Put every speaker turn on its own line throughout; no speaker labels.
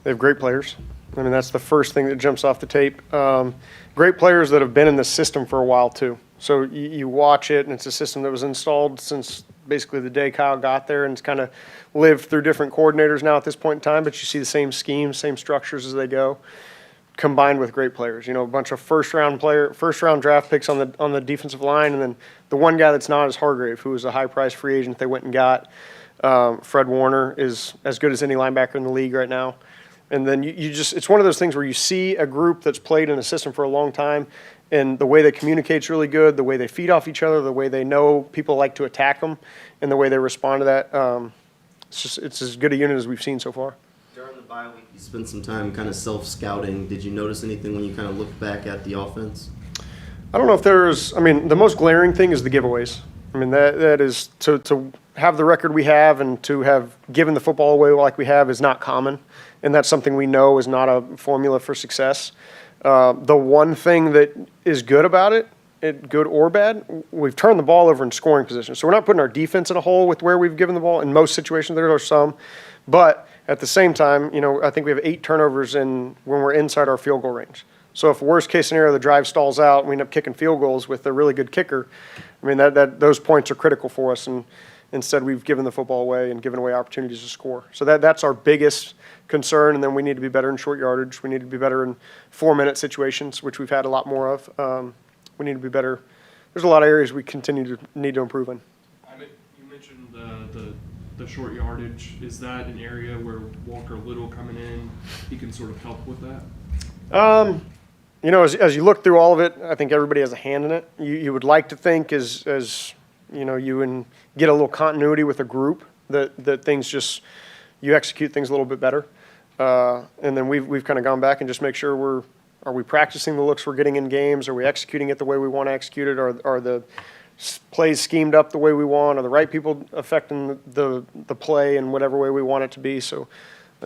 They have great players. I mean, that's the first thing that jumps off the tape. Great players that have been in the system for a while, too. So you watch it, and it's a system that was installed since basically the day Kyle got there, and it's kind of lived through different coordinators now at this point in time, but you see the same schemes, same structures as they go, combined with great players. You know, a bunch of first-round draft picks on the defensive line, and then the one guy that's not is Hargrave, who was a high-priced free agent they went and got. Fred Warner is as good as any linebacker in the league right now. And then you just, it's one of those things where you see a group that's played in a system for a long time, and the way they communicate's really good, the way they feed off each other, the way they know people like to attack them, and the way they respond to that. It's as good a unit as we've seen so far.
During the bye week, you spent some time kind of self-scouting. Did you notice anything when you kind of looked back at the offense?
I don't know if there's, I mean, the most glaring thing is the giveaways. I mean, that is, to have the record we have and to have given the football away like we have is not common. And that's something we know is not a formula for success. The one thing that is good about it, good or bad, we've turned the ball over in scoring position. So we're not putting our defense in a hole with where we've given the ball. In most situations, there are some. But at the same time, you know, I think we have 8 turnovers when we're inside our field goal range. So if worst case scenario, the drive stalls out, and we end up kicking field goals with a really good kicker, I mean, those points are critical for us. And instead, we've given the football away and given away opportunities to score. So that's our biggest concern. And then we need to be better in short yardage. We need to be better in 4-minute situations, which we've had a lot more of. We need to be better. There's a lot of areas we need to improve in.
You mentioned the short yardage. Is that an area where Walker Little coming in, he can sort of help with that?
You know, as you look through all of it, I think everybody has a hand in it. You would like to think as you know, you get a little continuity with a group that things just, you execute things a little bit better. And then we've kind of gone back and just make sure are we practicing the looks we're getting in games? Are we executing it the way we want to execute it? Are the plays schemed up the way we want? Are the right people affecting the play in whatever way we want it to be? So,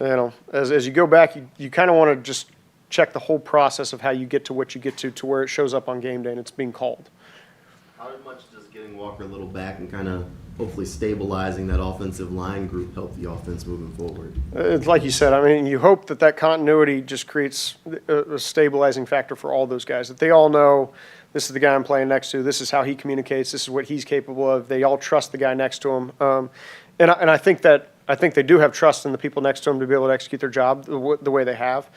you know, as you go back, you kind of want to just check the whole process of how you get to what you get to where it shows up on game day and it's being called.
How much does getting Walker Little back and kind of hopefully stabilizing that offensive line group help the offense moving forward?
It's like you said, I mean, you hope that continuity just creates a stabilizing factor for all those guys, that they all know this is the guy I'm playing next to, this is how he communicates, this is what he's capable of. They all trust the guy next to him. And I think they do have trust in the people next to him to be able to execute their job the way they have.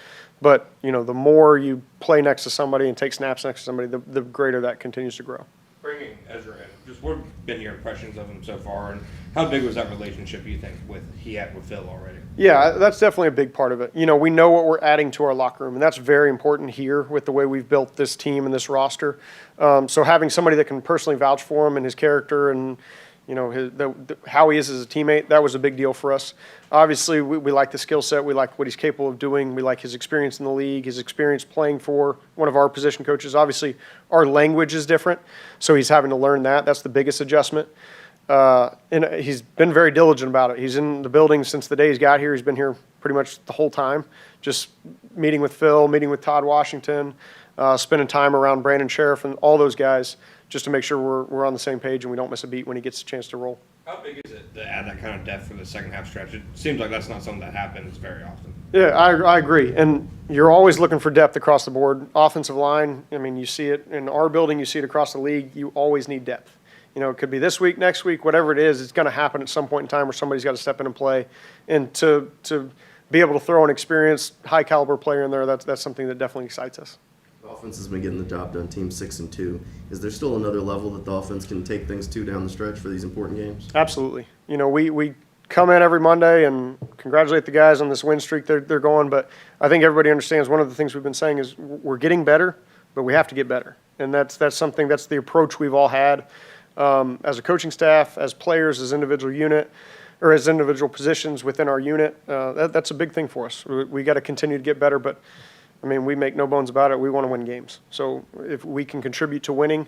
But, you know, the more you play next to somebody and take snaps next to somebody, the greater that continues to grow.
Bringing Ezra in, just what have been your impressions of him so far, and how big was that relationship, you think, with Phil already?
Yeah, that's definitely a big part of it. You know, we know what we're adding to our locker room, and that's very important here with the way we've built this team and this roster. So having somebody that can personally vouch for him and his character and, you know, how he is as a teammate, that was a big deal for us. Obviously, we like the skill set. We like what he's capable of doing. We like his experience in the league, his experience playing for one of our position coaches. Obviously, our language is different, so he's having to learn that. That's the biggest adjustment. And he's been very diligent about it. He's in the building since the day he's got here. He's been here pretty much the whole time, just meeting with Phil, meeting with Todd Washington, spending time around Brandon Sheriff and all those guys, just to make sure we're on the same page and we don't miss a beat when he gets a chance to roll.
How big is it to add that kind of depth for the second half stretch? It seems like that's not something that happens very often.
Yeah, I agree. And you're always looking for depth across the board. Offensive line, I mean, you see it in our building, you see it across the league. You always need depth. You know, it could be this week, next week, whatever it is, it's going to happen at some point in time where somebody's got to step in and play. And to be able to throw an experienced, high-caliber player in there, that's something that definitely excites us.
The offense has been getting the job done, team 6-2. Is there still another level that the offense can take things to down the stretch for these important games?
Absolutely. You know, we come in every Monday and congratulate the guys on this win streak they're going, but I think everybody understands one of the things we've been saying is we're getting better, but we have to get better. And that's something, that's the approach we've all had as a coaching staff, as players, as individual unit, or as individual positions within our unit. That's a big thing for us. We got to continue to get better, but I mean, we make no bones about it. We want to win games. So if we can contribute to winning,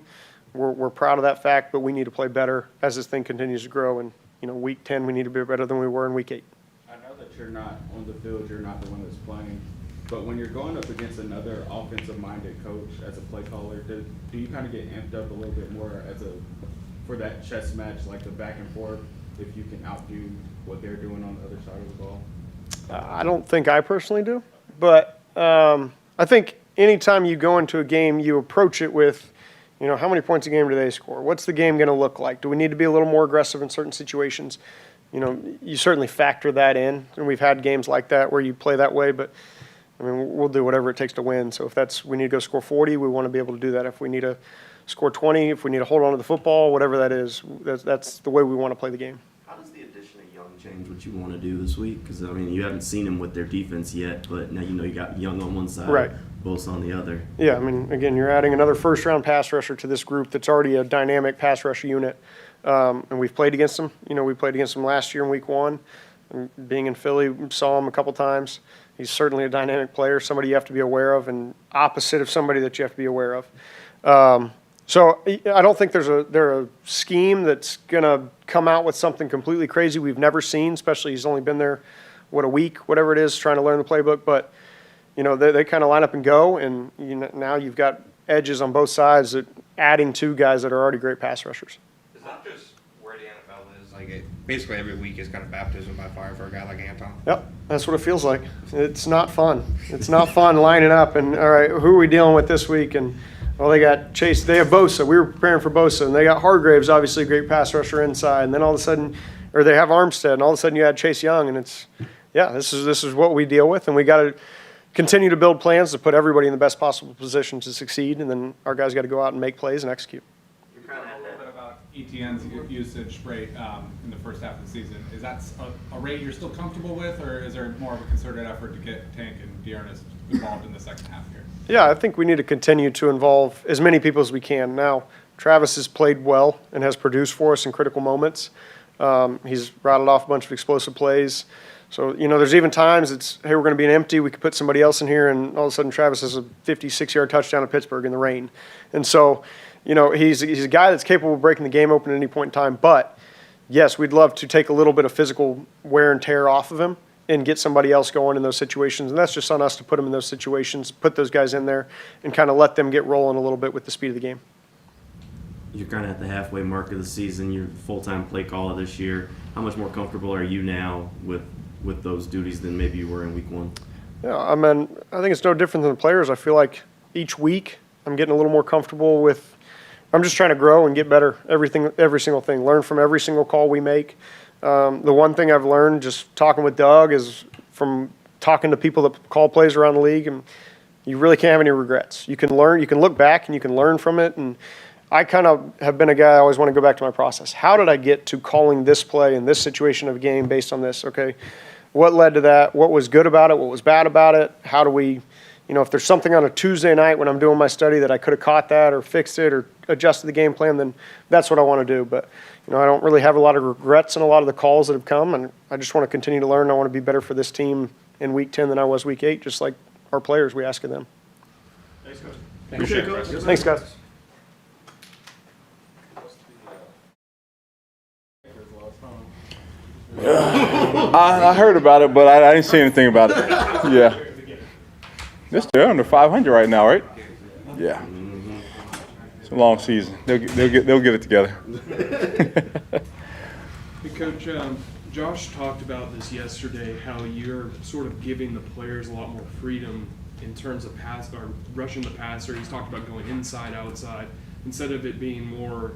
we're proud of that fact, but we need to play better as this thing continues to grow. And, you know, week 10, we need to be better than we were in week 8.
I know that you're not on the field, you're not the one that's playing, but when you're going up against another offensive-minded coach as a play caller, do you kind of get amped up a little bit more for that chess match, like the back and forth, if you can outdo what they're doing on the other side of the ball?
I don't think I personally do, but I think anytime you go into a game, you approach it with, how many points a game do they score? What's the game going to look like? Do we need to be a little more aggressive in certain situations? You certainly factor that in, and we've had games like that where you play that way, but we'll do whatever it takes to win. So if we need to go score 40, we want to be able to do that. If we need to score 20, if we need to hold on to the football, whatever that is, that's the way we want to play the game.
How does the addition of Young change what you want to do this week? Because, you haven't seen him with their defense yet, but now you got Young on one side,
Right.
Both on the other.
Yeah, again, you're adding another first-round pass rusher to this group that's already a dynamic pass rush unit. And we've played against them. We played against them last year in week 1. And being in Philly, we saw him a couple times. He's certainly a dynamic player, somebody you have to be aware of, and opposite of somebody that you have to be aware of. So I don't think there's a scheme that's going to come out with something completely crazy we've never seen, especially he's only been there, a week, whatever it is, trying to learn the playbook. But, they kind of line up and go, and now you've got edges on both sides that adding 2 guys that are already great pass rushers.
Is that just where the NFL is? Basically every week is kind of baptism by fire for a guy like Anton.
Yep, that's what it feels like. It's not fun. It's not fun lining up and, all right, who are we dealing with this week? And, well, they got Chase. They have Bosa. We were preparing for Bosa. And they got Hargraves, obviously a great pass rusher inside. And then all of a sudden, or they have Armstead, and all of a sudden you add Chase Young. And this is what we deal with. And we got to continue to build plans to put everybody in the best possible position to succeed. And then our guys got to go out and make plays and execute.
A little bit about ETN's usage rate in the first half of the season. Is that a rate you're still comfortable with, or is there more of a concerted effort to get Tank and Dearness involved in the second half here?
Yeah, I think we need to continue to involve as many people as we can. Now, Travis has played well and has produced for us in critical moments. He's rattled off a bunch of explosive plays. So, there's even times it's, hey, we're going to be an empty. We could put somebody else in here, and all of a sudden Travis has a 56-yard touchdown at Pittsburgh in the rain. And so, he's a guy that's capable of breaking the game open at any point in time. But, yes, we'd love to take a little bit of physical wear and tear off of him and get somebody else going in those situations. And that's just on us to put them in those situations, put those guys in there, and kind of let them get rolling a little bit with the speed of the game.
You're kind of at the halfway mark of the season. You're full-time play caller this year. How much more comfortable are you now with those duties than maybe you were in week 1?
Yeah, I think it's no different than the players. I feel like each week I'm getting a little more comfortable with – I'm just trying to grow and get better, every single thing, learn from every single call we make. The one thing I've learned just talking with Doug is from talking to people that call plays around the league, and you really can't have any regrets. You can learn, you can look back and you can learn from it. And I kind of have been a guy, I always want to go back to my process. How did I get to calling this play in this situation of a game based on this? Okay, what led to that? What was good about it? What was bad about it? How do we, if there's something on a Tuesday night when I'm doing my study that I could have caught that or fixed it or adjusted the game plan, then that's what I want to do. But, I don't really have a lot of regrets in a lot of the calls that have come, and I just want to continue to learn. I want to be better for this team in week 10 than I was week 8, just like our players, we ask of them.
Thanks, Coach.
Appreciate it, Coach. Thanks, guys.
I heard about it, but I didn't see anything about it. Yeah. They're under 500 right now, right? Yeah. It's a long season. They'll get it together.
Hey, Coach, Josh talked about this yesterday, how you're sort of giving the players a lot more freedom in terms of pass or rushing the passer. He's talked about going inside, outside, instead of it being more,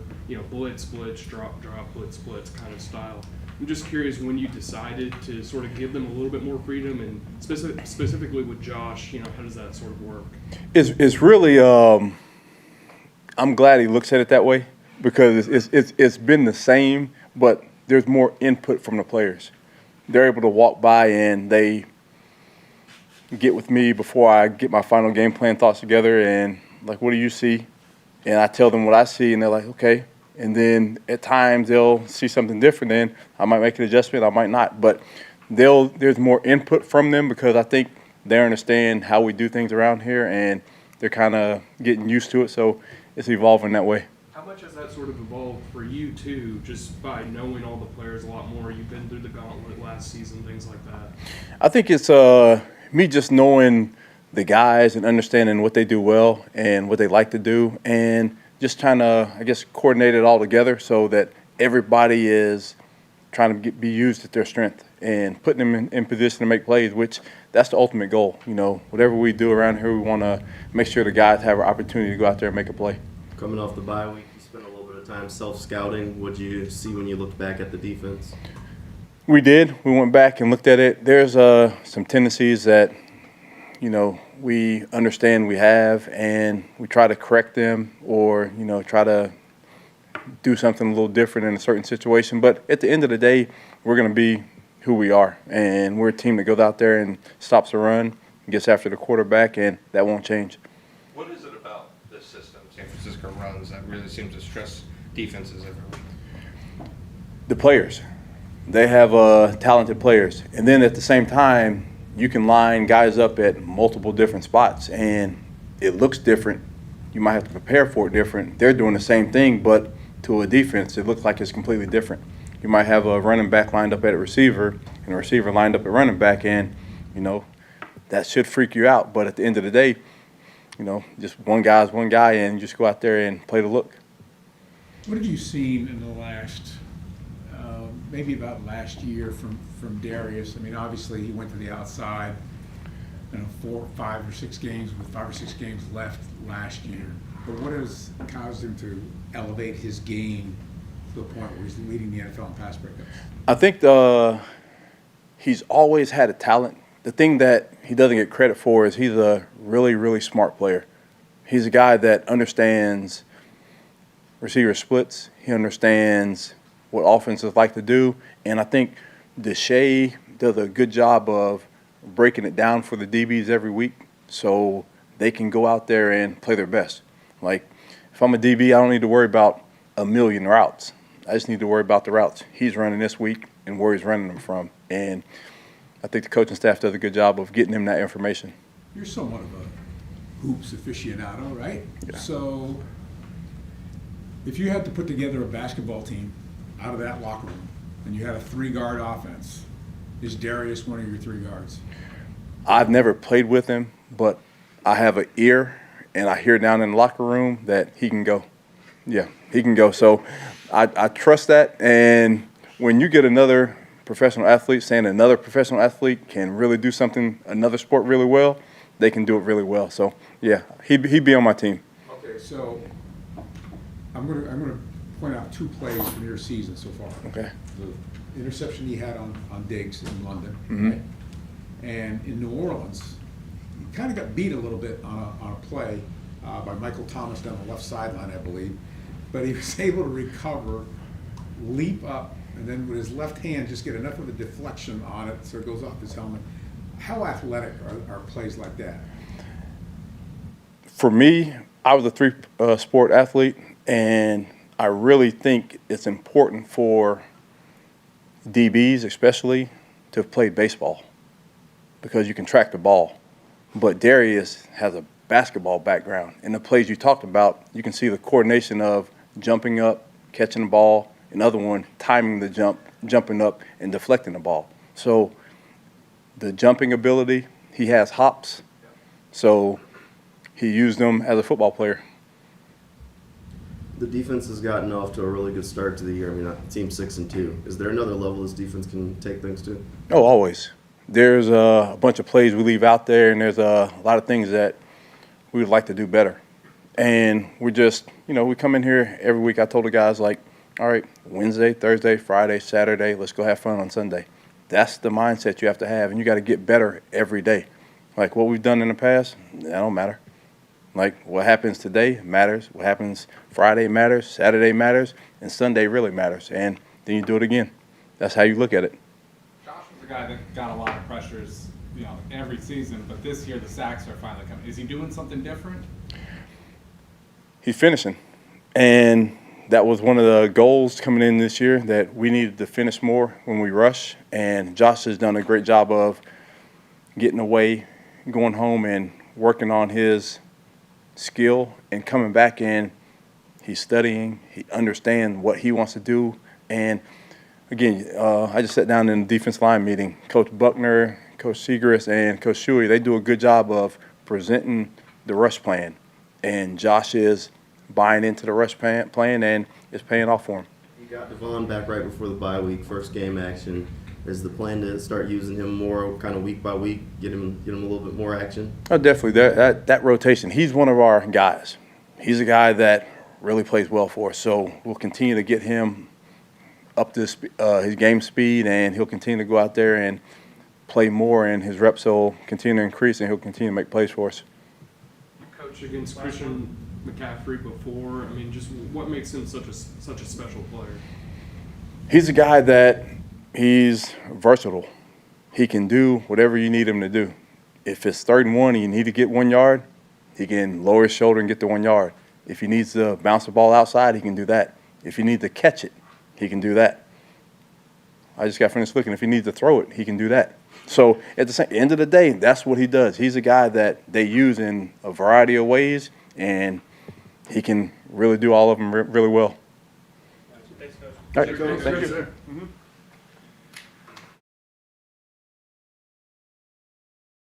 blitz, drop, blitz kind of style. I'm just curious when you decided to sort of give them a little bit more freedom, and specifically with Josh, how does that sort of work?
It's really I'm glad he looks at it that way, because it's been the same, but there's more input from the players. They're able to walk by and they get with me before I get my final game plan thoughts together, and like, what do you see? And I tell them what I see, and they're like, okay. And then at times they'll see something different. Then I might make an adjustment, I might not. But there's more input from them, because I think they understand how we do things around here, and they're kind of getting used to it. So it's evolving that way.
How much has that sort of evolved for you too, just by knowing all the players a lot more? You've been through the gauntlet last season, things like that.
I think it's me just knowing the guys and understanding what they do well and what they like to do, and just trying to, I guess, coordinate it all together so that everybody is trying to be used at their strength. and putting them in position to make plays, which that's the ultimate goal. You know, whatever we do around here, we want to make sure the guys have an opportunity to go out there and make a play.
Coming off the bye week, you spent a little bit of time self-scouting. What did you see when you looked back at the defense?
We did. We went back and looked at it. There's some tendencies that, you know, we understand we have, and we try to correct them or, you know, try to do something a little different in a certain situation. But at the end of the day, we're going to be who we are, and we're a team that goes out there and stops the run, gets after the quarterback, and that won't change.
What is it about this system San Francisco runs that really seems to stress defenses every week?
The players. They have talented players. And then at the same time, you can line guys up at multiple different spots, and it looks different. You might have to prepare for it different. They're doing the same thing, but to a defense, it looks like it's completely different. You might have a running back lined up at a receiver and a receiver lined up at running back, and, you know, that should freak you out. But at the end of the day, you know, just one guy's one guy, and you just go out there and play the look.
What have you seen in the last, maybe about last year from Darius? I mean, obviously he went to the outside, you know, 4, 5, or 6 games with 5 or 6 games left last year. But what has caused him to elevate his game to the point where he's leading the NFL in pass breakups?
I think he's always had a talent. The thing that he doesn't get credit for is he's a really, really smart player. He's a guy that understands receiver splits. He understands what offenses like to do. And I think Deshae does a good job of breaking it down for the DBs every week so they can go out there and play their best. Like, if I'm a DB, I don't need to worry about a million routes. I just need to worry about the routes he's running this week and where he's running them from. And I think the coaching staff does a good job of getting him that information.
You're somewhat of a hoops aficionado, right?
Yeah.
So if you had to put together a basketball team out of that locker room and you had a 3-guard offense, is Darius one of your 3 guards?
I've never played with him, but I have an ear, and I hear down in the locker room that he can go. Yeah, he can go. So I trust that. And when you get another professional athlete saying another professional athlete can really do something, another sport really well, they can do it really well. So, yeah, he'd be on my team.
Okay, so I'm gonna point out 2 plays from your season so far.
Okay.
The interception he had on Diggs in London,
Mhm.
right? And in New Orleans, he kind of got beat a little bit on a play by Michael Thomas down the left sideline, I believe. But he was able to recover, leap up, and then with his left hand just get enough of a deflection on it so it goes off his helmet. How athletic are plays like that?
For me, I was a 3-sport athlete, and I really think it's important for DBs especially to play baseball because you can track the ball. But Darius has a basketball background. In the plays you talked about, you can see the coordination of jumping up, catching the ball, another one, timing the jump, jumping up, and deflecting the ball. So the jumping ability, he has hops. So he used them as a football player.
The defense has gotten off to a really good start to the year. I mean, team 6-2. Is there another level this defense can take things to?
Oh, always. There's a bunch of plays we leave out there, and there's a lot of things that we would like to do better. And we're just, you know, we come in here every week. I told the guys, like, all right, Wednesday, Thursday, Friday, Saturday, let's go have fun on Sunday. That's the mindset you have to have, and you got to get better every day. Like what we've done in the past, that don't matter. Like what happens today matters. What happens Friday matters. Saturday matters. And Sunday really matters. And then you do it again. That's how you look at it.
Josh was a guy that got a lot of pressures, you know, every season, but this year the sacks are finally coming. Is he doing something different?
He's finishing. And that was one of the goals coming in this year, that we needed to finish more when we rush. And Josh has done a great job of getting away, going home, and working on his skill and coming back in. He's studying. He understands what he wants to do. And, again, I just sat down in the defense line meeting. Coach Buckner, Coach Segrist, and Coach Shuey, they do a good job of presenting the rush plan. And Josh is buying into the rush plan, and it's paying off for him.
You got Devon back right before the bye week, first game action. Is the plan to start using him more kind of week by week, get him a little bit more action?
Oh, definitely. That rotation. He's one of our guys. He's a guy that really plays well for us. So we'll continue to get him up to his game speed, and he'll continue to go out there and play more, and his reps will continue to increase, and he'll continue to make plays for us.
You coached against Christian McCaffrey before. I mean, just what makes him such a special player?
He's a guy that he's versatile. He can do whatever you need him to do. If it's 3rd and 1 and you need to get 1 yard, he can lower his shoulder and get the 1 yard. If he needs to bounce the ball outside, he can do that. If you need to catch it, he can do that. I just got finished looking. If he needs to throw it, he can do that. So at the end of the day, that's what he does. He's a guy that they use in a variety of ways, and he can really do all of them really well.
Thanks, Coach.
All right.
Thank you.
Thank you.